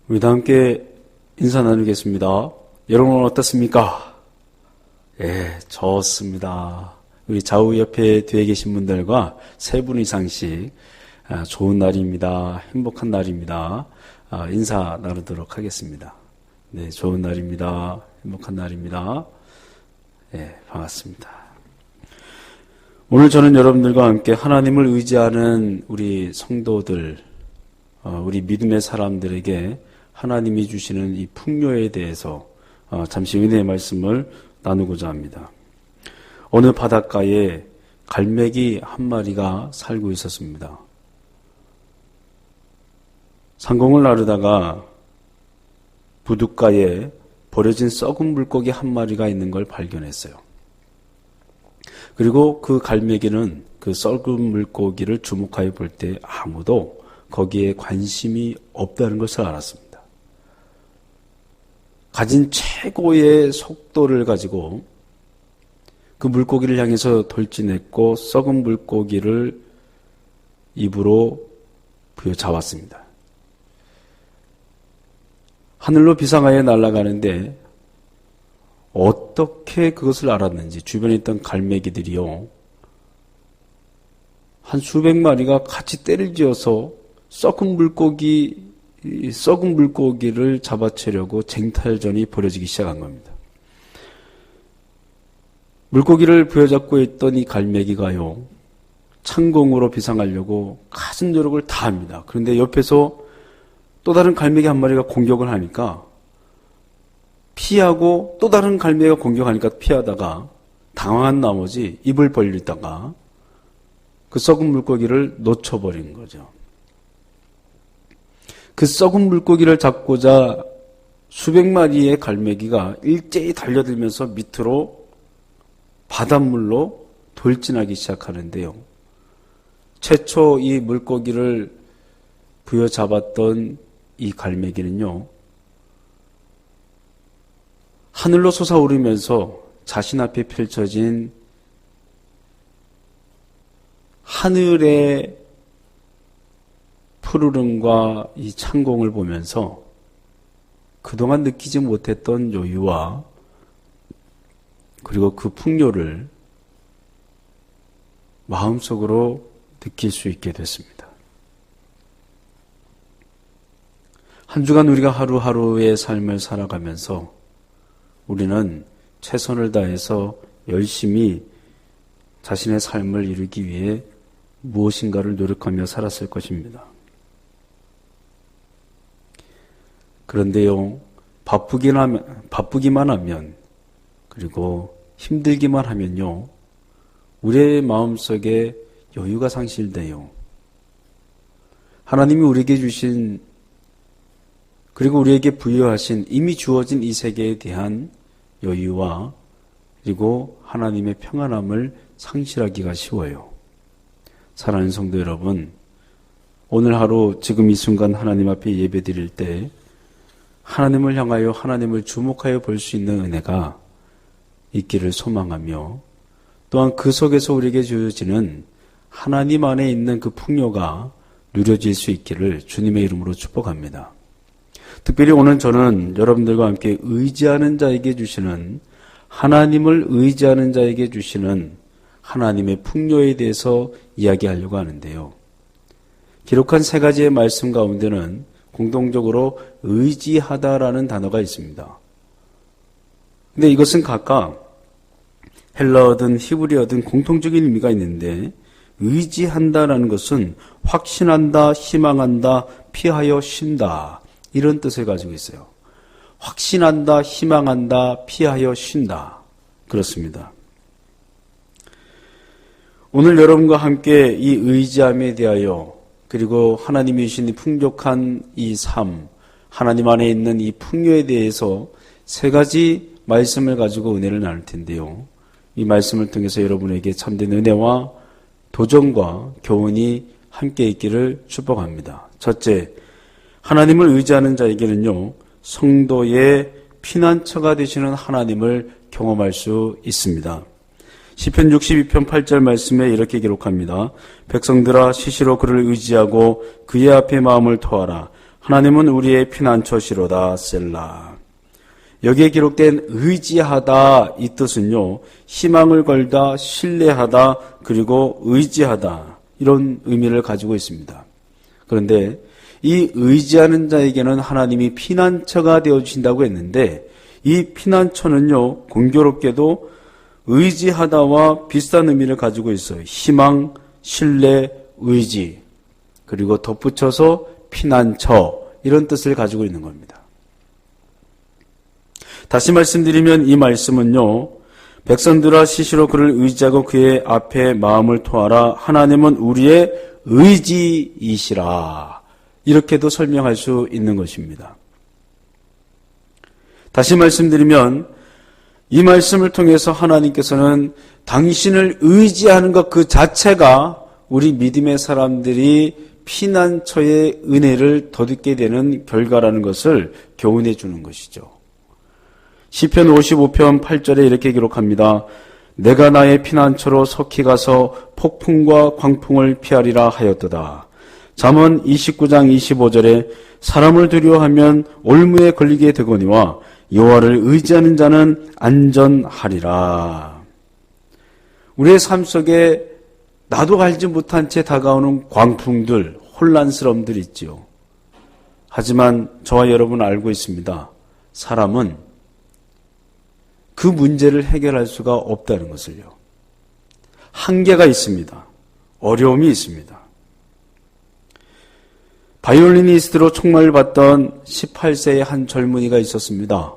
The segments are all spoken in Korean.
우리 다 함께 인사 나누겠습니다. 여러분 어떻습니까? 예, 좋습니다. 우리 좌우 옆에 뒤에 계신 분들과 세 분 이상씩 좋은 날입니다. 행복한 날입니다. 인사 나누도록 하겠습니다. 네, 좋은 날입니다. 행복한 날입니다. 예, 반갑습니다. 오늘 저는 여러분들과 함께 하나님을 의지하는 우리 성도들, 우리 믿음의 사람들에게 하나님이 주시는 이 풍요에 대해서 잠시 은혜의 말씀을 나누고자 합니다. 어느 바닷가에 갈매기 한 마리가 살고 있었습니다. 상공을 나르다가 부둣가에 버려진 썩은 물고기 한 마리가 있는 걸 발견했어요. 그리고 그 갈매기는 그 썩은 물고기를 주목하여 볼 때 아무도 거기에 관심이 없다는 것을 알았습니다. 가진 최고의 속도를 가지고 그 물고기를 향해서 돌진했고 썩은 물고기를 입으로 부여잡았습니다. 하늘로 비상하여 날아가는데 어떻게 그것을 알았는지 주변에 있던 갈매기들이요, 한 수백 마리가 같이 떼를 지어서 썩은 물고기를 잡아채려고 쟁탈전이 벌어지기 시작한 겁니다. 물고기를 부여잡고 있던 이 갈매기가요, 창공으로 비상하려고 가진 노력을 다합니다. 그런데 옆에서 또 다른 갈매기 한 마리가 공격을 하니까 피하고, 또 다른 갈매기가 공격하니까 피하다가 당황한 나머지 입을 벌리다가 그 썩은 물고기를 놓쳐버린 거죠. 그 썩은 물고기를 잡고자 수백 마리의 갈매기가 일제히 달려들면서 밑으로 바닷물로 돌진하기 시작하는데요. 최초 이 물고기를 부여잡았던 이 갈매기는요, 하늘로 솟아오르면서 자신 앞에 펼쳐진 하늘의 푸르름과 이 창공을 보면서 그동안 느끼지 못했던 여유와 그리고 그 풍요를 마음속으로 느낄 수 있게 됐습니다. 한 주간 우리가 하루하루의 삶을 살아가면서 우리는 최선을 다해서 열심히 자신의 삶을 이루기 위해 무엇인가를 노력하며 살았을 것입니다. 그런데요, 바쁘기만 하면, 그리고 힘들기만 하면요, 우리의 마음속에 여유가 상실돼요. 하나님이 우리에게 주신, 그리고 우리에게 부여하신 이미 주어진 이 세계에 대한 여유와 그리고 하나님의 평안함을 상실하기가 쉬워요. 사랑하는 성도 여러분, 오늘 하루 지금 이 순간 하나님 앞에 예배 드릴 때 하나님을 향하여 하나님을 주목하여 볼 수 있는 은혜가 있기를 소망하며, 또한 그 속에서 우리에게 주어지는 하나님 안에 있는 그 풍요가 누려질 수 있기를 주님의 이름으로 축복합니다. 특별히 오늘 저는 여러분들과 함께 의지하는 자에게 주시는, 하나님을 의지하는 자에게 주시는 하나님의 풍요에 대해서 이야기하려고 하는데요. 기록한 세 가지의 말씀 가운데는 공동적으로 의지하다라는 단어가 있습니다. 근데 이것은 각각 헬라어든 히브리어든 공통적인 의미가 있는데, 의지한다라는 것은 확신한다, 희망한다, 피하여 쉰다, 이런 뜻을 가지고 있어요. 확신한다, 희망한다, 피하여 쉰다. 그렇습니다. 오늘 여러분과 함께 이 의지함에 대하여, 그리고 하나님이 주신 이 풍족한 이 삶, 하나님 안에 있는 이 풍요에 대해서 세 가지 말씀을 가지고 은혜를 나눌 텐데요. 이 말씀을 통해서 여러분에게 참된 은혜와 도전과 교훈이 함께 있기를 축복합니다. 첫째, 하나님을 의지하는 자에게는요, 성도의 피난처가 되시는 하나님을 경험할 수 있습니다. 시편 62편 8절 말씀에 이렇게 기록합니다. 백성들아, 시시로 그를 의지하고 그의 앞에 마음을 토하라. 하나님은 우리의 피난처시로다 셀라. 여기에 기록된 의지하다 이 뜻은요, 희망을 걸다, 신뢰하다, 그리고 의지하다 이런 의미를 가지고 있습니다. 그런데 이 의지하는 자에게는 하나님이 피난처가 되어주신다고 했는데 이 피난처는요, 공교롭게도 의지하다와 비슷한 의미를 가지고 있어요. 희망, 신뢰, 의지, 그리고 덧붙여서 피난처 이런 뜻을 가지고 있는 겁니다. 다시 말씀드리면 이 말씀은요, 백성들아 시시로 그를 의지하고 그의 앞에 마음을 토하라. 하나님은 우리의 의지이시라. 이렇게도 설명할 수 있는 것입니다. 다시 말씀드리면 이 말씀을 통해서 하나님께서는 당신을 의지하는 것 그 자체가 우리 믿음의 사람들이 피난처의 은혜를 덧입게 되는 결과라는 것을 교훈해 주는 것이죠. 시편 55편 8절에 이렇게 기록합니다. 내가 나의 피난처로 속히 가서 폭풍과 광풍을 피하리라 하였도다. 잠언 29장 25절에 사람을 두려워하면 올무에 걸리게 되거니와 여호와를 의지하는 자는 안전하리라. 우리의 삶 속에 나도 알지 못한 채 다가오는 광풍들, 혼란스러움들 있지요. 하지만 저와 여러분 알고 있습니다. 사람은 그 문제를 해결할 수가 없다는 것을요. 한계가 있습니다. 어려움이 있습니다. 바이올리니스트로 총망을 받던 18세의 한 젊은이가 있었습니다.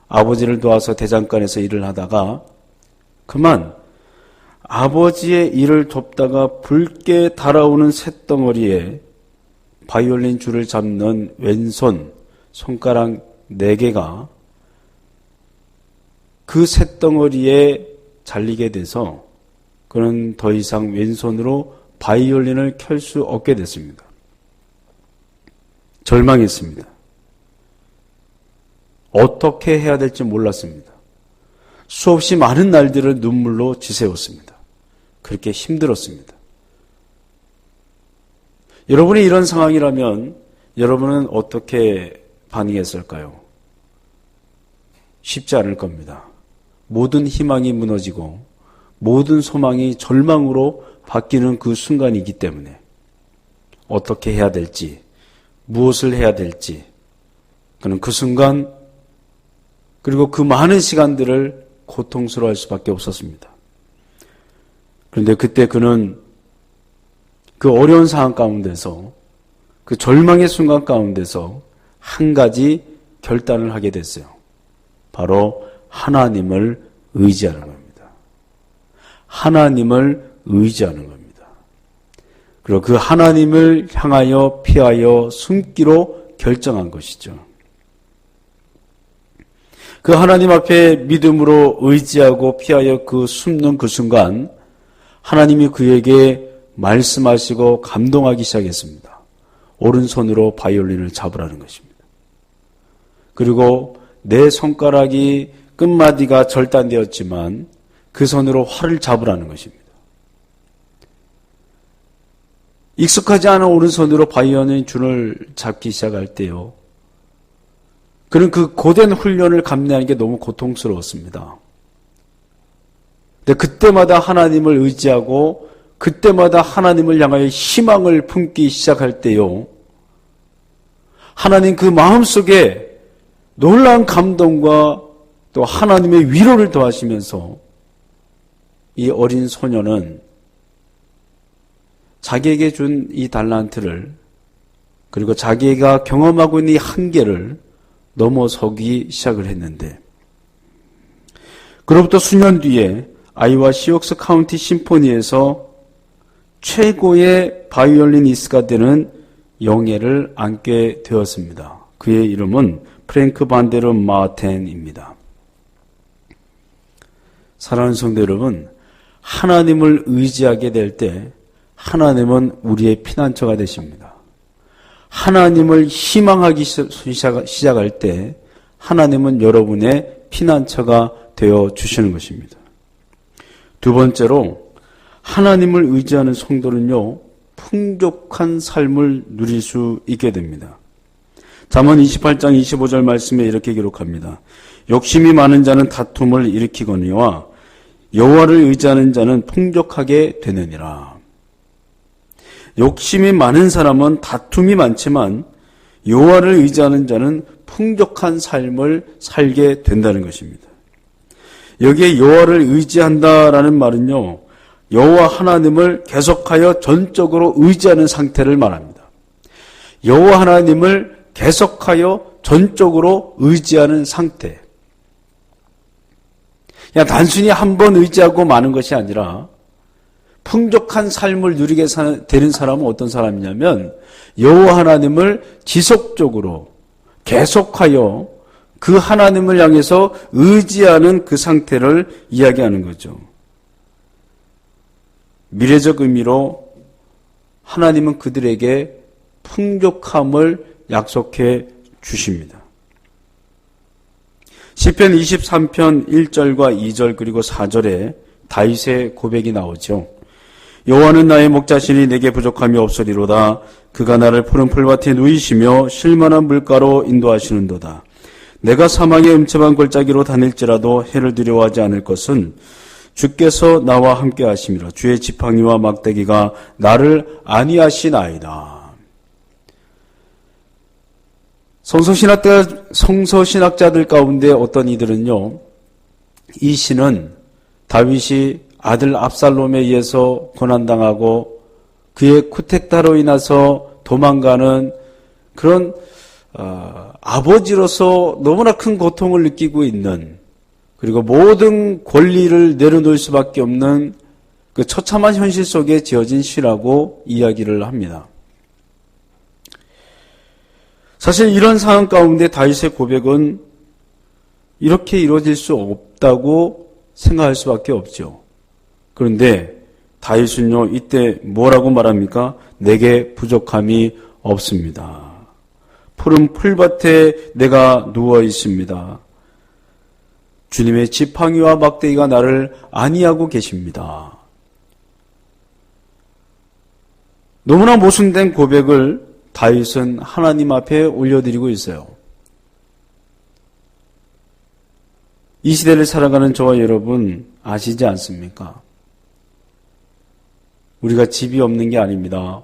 아버지를 도와서 대장간에서 일을 하다가 그만 아버지의 일을 돕다가 붉게 달아오는 쇳덩어리에 바이올린 줄을 잡는 왼손, 손가락 4개가 그 쇳덩어리에 잘리게 돼서 그는 더 이상 왼손으로 바이올린을 켤 수 없게 됐습니다. 절망했습니다. 어떻게 해야 될지 몰랐습니다. 수없이 많은 날들을 눈물로 지새웠습니다. 그렇게 힘들었습니다. 여러분이 이런 상황이라면 여러분은 어떻게 반응했을까요? 쉽지 않을 겁니다. 모든 희망이 무너지고 모든 소망이 절망으로 바뀌는 그 순간이기 때문에 어떻게 해야 될지, 무엇을 해야 될지, 그는 그 순간 그리고 그 많은 시간들을 고통스러워할 수밖에 없었습니다. 그런데 그때 그는 그 어려운 상황 가운데서, 그 절망의 순간 가운데서 한 가지 결단을 하게 됐어요. 바로 하나님을 의지하는 겁니다. 하나님을 의지하는 겁니다. 그리고 그 하나님을 향하여 피하여 숨기로 결정한 것이죠. 그 하나님 앞에 믿음으로 의지하고 피하여 그 숨는 그 순간 하나님이 그에게 말씀하시고 감동하기 시작했습니다. 오른손으로 바이올린을 잡으라는 것입니다. 그리고 내 손가락이 끝마디가 절단되었지만 그 손으로 활을 잡으라는 것입니다. 익숙하지 않은 오른손으로 바이올린 줄을 잡기 시작할 때요, 그는 그 고된 훈련을 감내하는 게 너무 고통스러웠습니다. 근데 그때마다 하나님을 의지하고 그때마다 하나님을 향하여 희망을 품기 시작할 때요, 하나님 그 마음속에 놀라운 감동과 또 하나님의 위로를 더하시면서 이 어린 소녀는 자기에게 준 이 달란트를, 그리고 자기가 경험하고 있는 이 한계를 넘어서기 시작을 했는데, 그로부터 수년 뒤에 아이와 시옥스 카운티 심포니에서 최고의 바이올리니스트가 되는 영예를 안게 되었습니다. 그의 이름은 프랭크 반데르 마텐입니다. 사랑하는 성도 여러분, 하나님을 의지하게 될 때 하나님은 우리의 피난처가 되십니다. 하나님을 희망하기 시작할 때 하나님은 여러분의 피난처가 되어 주시는 것입니다. 두 번째로, 하나님을 의지하는 성도는요, 풍족한 삶을 누릴 수 있게 됩니다. 잠언 28장 25절 말씀에 이렇게 기록합니다. 욕심이 많은 자는 다툼을 일으키거니와 여호와를 의지하는 자는 풍족하게 되느니라. 욕심이 많은 사람은 다툼이 많지만 여호와를 의지하는 자는 풍족한 삶을 살게 된다는 것입니다. 여기에 여호와를 의지한다라는 말은요, 여호와 하나님을 계속하여 전적으로 의지하는 상태를 말합니다. 여호와 하나님을 계속하여 전적으로 의지하는 상태. 그냥 단순히 한 번 의지하고 마는 것이 아니라 풍족한 삶을 누리게 되는 사람은 어떤 사람이냐면 여호와 하나님을 지속적으로 계속하여 그 하나님을 향해서 의지하는 그 상태를 이야기하는 거죠. 미래적 의미로 하나님은 그들에게 풍족함을 약속해 주십니다. 시편 23편 1절과 2절 그리고 4절에 다윗의 고백이 나오죠. 여호와는 나의 목자시니 내게 부족함이 없으리로다. 그가 나를 푸른 풀밭에 누이시며 쉴만한 물가로 인도하시는도다. 내가 사망의 음침한 골짜기로 다닐지라도 해를 두려워하지 않을 것은 주께서 나와 함께 하심이라. 주의 지팡이와 막대기가 나를 안위하시나이다. 성서신학자들 가운데 어떤 이들은요, 이 시는 다윗이 아들 압살롬에 의해서 고난당하고 그의 쿠데타로 인해서 도망가는 그런 아버지로서 너무나 큰 고통을 느끼고 있는, 그리고 모든 권리를 내려놓을 수밖에 없는 그 처참한 현실 속에 지어진 시라고 이야기를 합니다. 사실 이런 상황 가운데 다윗의 고백은 이렇게 이루어질 수 없다고 생각할 수밖에 없죠. 그런데 다윗은요, 이때 뭐라고 말합니까? 내게 부족함이 없습니다. 푸른 풀밭에 내가 누워 있습니다. 주님의 지팡이와 막대기가 나를 안위하고 계십니다. 너무나 모순된 고백을 다윗은 하나님 앞에 올려드리고 있어요. 이 시대를 살아가는 저와 여러분 아시지 않습니까? 우리가 집이 없는 게 아닙니다.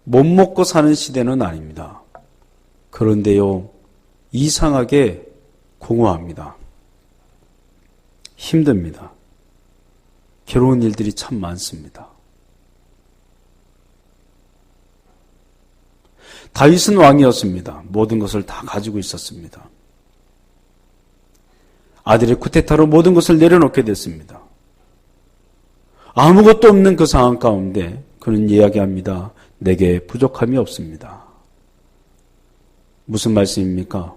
못 먹고 사는 시대는 아닙니다. 그런데요, 이상하게 공허합니다. 힘듭니다. 괴로운 일들이 참 많습니다. 다윗은 왕이었습니다. 모든 것을 다 가지고 있었습니다. 아들의 쿠데타로 모든 것을 내려놓게 됐습니다. 아무것도 없는 그 상황 가운데 그는 이야기합니다. 내게 부족함이 없습니다. 무슨 말씀입니까?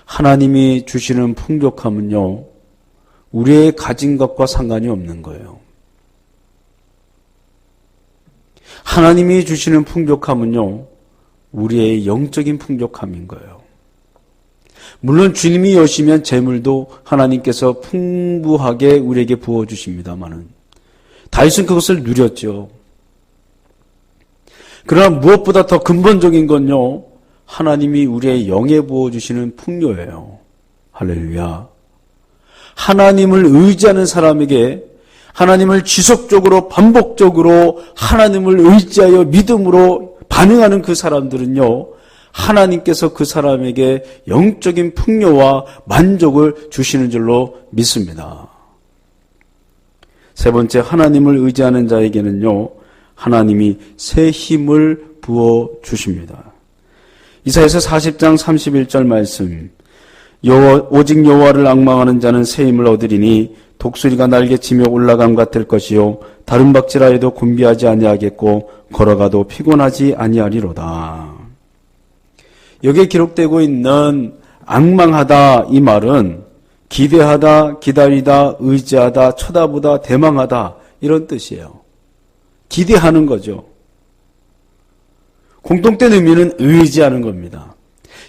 하나님이 주시는 풍족함은요, 우리의 가진 것과 상관이 없는 거예요. 하나님이 주시는 풍족함은요, 우리의 영적인 풍족함인 거예요. 물론 주님이 여시면 재물도 하나님께서 풍부하게 우리에게 부어주십니다마는 다윗은 그것을 누렸죠. 그러나 무엇보다 더 근본적인 건요, 하나님이 우리의 영에 부어주시는 풍요예요. 할렐루야. 하나님을 의지하는 사람에게, 하나님을 지속적으로 반복적으로 하나님을 의지하여 믿음으로 반응하는 그 사람들은요, 하나님께서 그 사람에게 영적인 풍요와 만족을 주시는 줄로 믿습니다. 세 번째, 하나님을 의지하는 자에게는요, 하나님이 새 힘을 부어주십니다. 이사야서 40장 31절 말씀, 오직 여호와를 앙망하는 자는 새 힘을 얻으리니 독수리가 날개치며 올라감 같을 것이요 다른 박질하여도 곤비하지 아니하겠고 걸어가도 피곤하지 아니하리로다. 여기에 기록되고 있는 앙망하다, 이 말은 기대하다, 기다리다, 의지하다, 쳐다보다, 대망하다, 이런 뜻이에요. 기대하는 거죠. 공통된 의미는 의지하는 겁니다.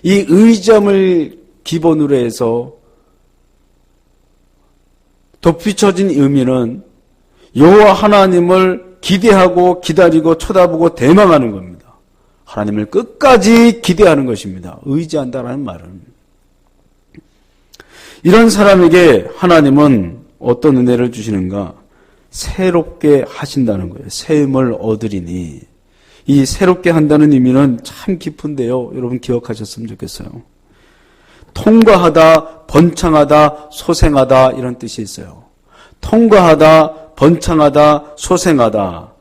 이 의지함을 기본으로 해서 덧붙여진 의미는 여호와 하나님을 기대하고 기다리고 쳐다보고 대망하는 겁니다. 하나님을 끝까지 기대하는 것입니다. 의지한다라는 말은. 이런 사람에게 하나님은 어떤 은혜를 주시는가? 새롭게 하신다는 거예요. 새임을 얻으리니. 이 새롭게 한다는 의미는 참 깊은데요. 여러분 기억하셨으면 좋겠어요. 통과하다, 번창하다, 소생하다 이런 뜻이 있어요. 통과하다, 번창하다, 소생하다.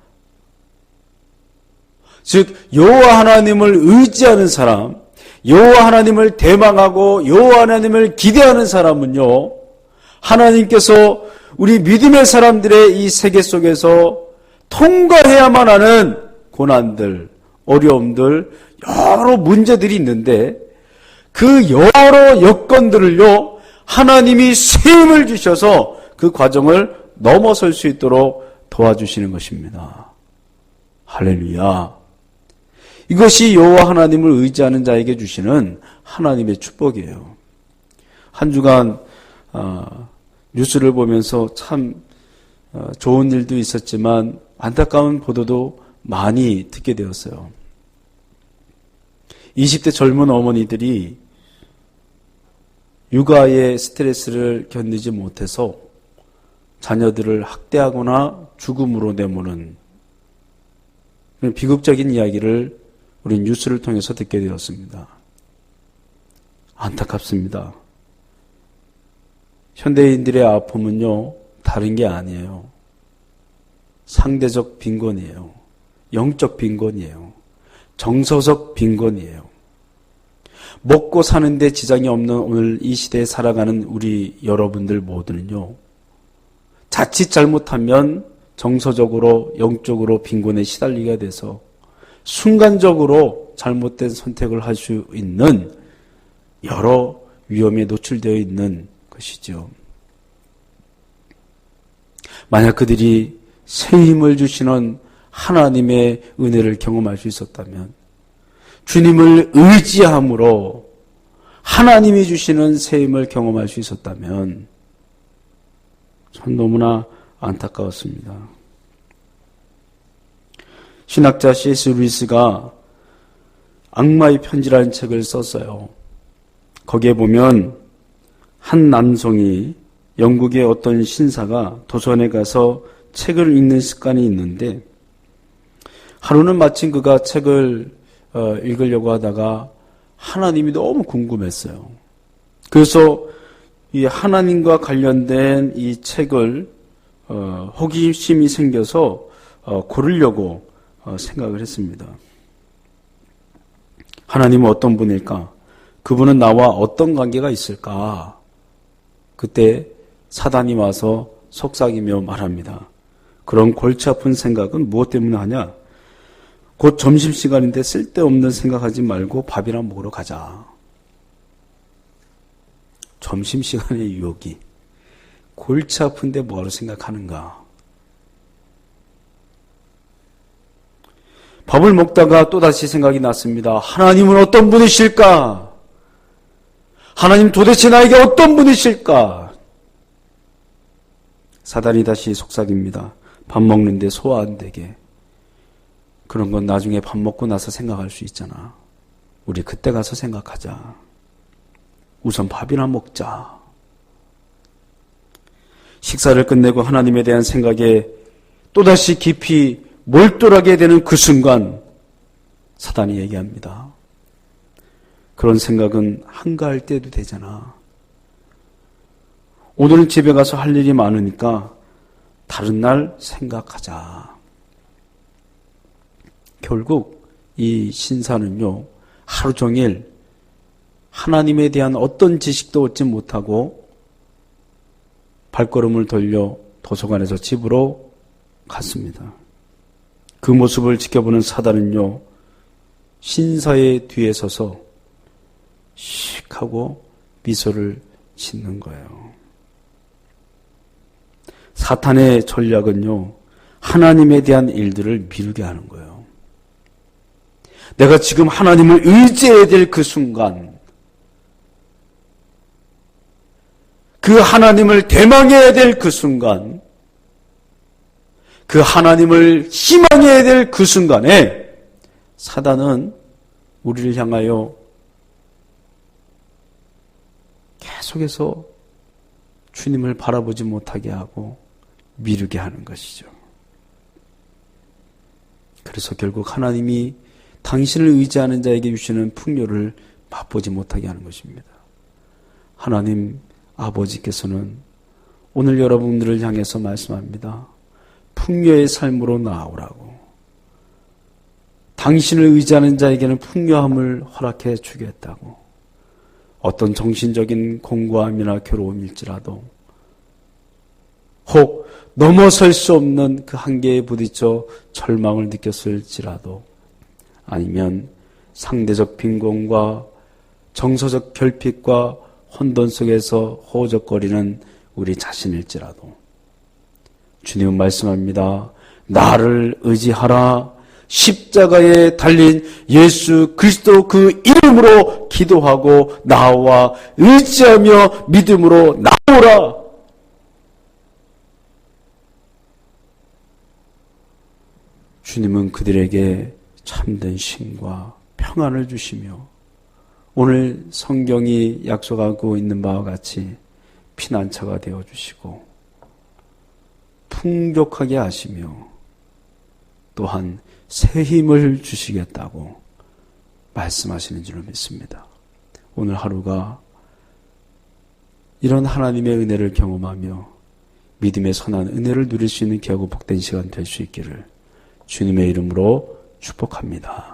즉 여호와 하나님을 의지하는 사람, 여호와 하나님을 대망하고 여호와 하나님을 기대하는 사람은요, 하나님께서 우리 믿음의 사람들의 이 세계 속에서 통과해야만 하는 고난들, 어려움들, 여러 문제들이 있는데 그 여러 여건들을요, 하나님이 새 힘을 주셔서 그 과정을 넘어설 수 있도록 도와주시는 것입니다. 할렐루야. 이것이 여호와 하나님을 의지하는 자에게 주시는 하나님의 축복이에요. 한 주간 뉴스를 보면서 참 좋은 일도 있었지만 안타까운 보도도 많이 듣게 되었어요. 20대 젊은 어머니들이 육아의 스트레스를 견디지 못해서 자녀들을 학대하거나 죽음으로 내모는 비극적인 이야기를 우리 뉴스를 통해서 듣게 되었습니다. 안타깝습니다. 현대인들의 아픔은요, 다른 게 아니에요. 상대적 빈곤이에요. 영적 빈곤이에요. 정서적 빈곤이에요. 먹고 사는데 지장이 없는 오늘 이 시대에 살아가는 우리 여러분들 모두는요, 자칫 잘못하면 정서적으로, 영적으로 빈곤에 시달리게 돼서 순간적으로 잘못된 선택을 할 수 있는 여러 위험에 노출되어 있는 것이죠. 만약 그들이 새 힘을 주시는 하나님의 은혜를 경험할 수 있었다면, 주님을 의지함으로 하나님이 주시는 새 힘을 경험할 수 있었다면 참 너무나 안타까웠습니다. 신학자 C.S. 루이스가 악마의 편지라는 책을 썼어요. 거기에 보면 한 남성이 영국의 어떤 신사가 도서관에 가서 책을 읽는 습관이 있는데, 하루는 마침 그가 책을 읽으려고 하다가 하나님이 너무 궁금했어요. 그래서 이 하나님과 관련된 이 책을 호기심이 생겨서 고르려고 생각을 했습니다. 하나님은 어떤 분일까? 그분은 나와 어떤 관계가 있을까? 그때 사단이 와서 속삭이며 말합니다. 그런 골치 아픈 생각은 무엇 때문에 하냐? 곧 점심시간인데 쓸데없는 생각하지 말고 밥이나 먹으러 가자. 점심시간의 유혹이 골치 아픈데 뭐하러 생각하는가? 밥을 먹다가 또다시 생각이 났습니다. 하나님은 어떤 분이실까? 하나님 도대체 나에게 어떤 분이실까? 사단이 다시 속삭입니다. 밥 먹는데 소화 안 되게. 그런 건 나중에 밥 먹고 나서 생각할 수 있잖아. 우리 그때 가서 생각하자. 우선 밥이나 먹자. 식사를 끝내고 하나님에 대한 생각에 또다시 깊이 몰두하게 되는 그 순간 사단이 얘기합니다. 그런 생각은 한가할 때도 되잖아. 오늘은 집에 가서 할 일이 많으니까 다른 날 생각하자. 결국 이 신사는요, 하루 종일 하나님에 대한 어떤 지식도 얻지 못하고 발걸음을 돌려 도서관에서 집으로 갔습니다. 그 모습을 지켜보는 사단은요, 신사의 뒤에 서서 씩 하고 미소를 짓는 거예요. 사탄의 전략은요, 하나님에 대한 일들을 미루게 하는 거예요. 내가 지금 하나님을 의지해야 될 그 순간, 그 하나님을 대망해야 될 그 순간, 그 하나님을 희망해야 될 그 순간에 사단은 우리를 향하여 계속해서 주님을 바라보지 못하게 하고 미루게 하는 것이죠. 그래서 결국 하나님이 당신을 의지하는 자에게 주시는 풍요를 맛보지 못하게 하는 것입니다. 하나님 아버지께서는 오늘 여러분들을 향해서 말씀합니다. 풍요의 삶으로 나아오라고. 당신을 의지하는 자에게는 풍요함을 허락해 주겠다고. 어떤 정신적인 공고함이나 괴로움일지라도 혹 넘어설 수 없는 그 한계에 부딪혀 절망을 느꼈을지라도 아니면 상대적 빈곤과 정서적 결핍과 혼돈 속에서 허우적거리는 우리 자신일지라도 주님은 말씀합니다. 나를 의지하라. 십자가에 달린 예수 그리스도 그 이름으로 기도하고 나와 의지하며 믿음으로 나오라. 주님은 그들에게 참된 힘과 평안을 주시며 오늘 성경이 약속하고 있는 바와 같이 피난처가 되어주시고 풍족하게 하시며 또한 새 힘을 주시겠다고 말씀하시는 줄로 믿습니다. 오늘 하루가 이런 하나님의 은혜를 경험하며 믿음의 선한 은혜를 누릴 수 있는 귀하고 복된 시간 될 수 있기를 주님의 이름으로 축복합니다.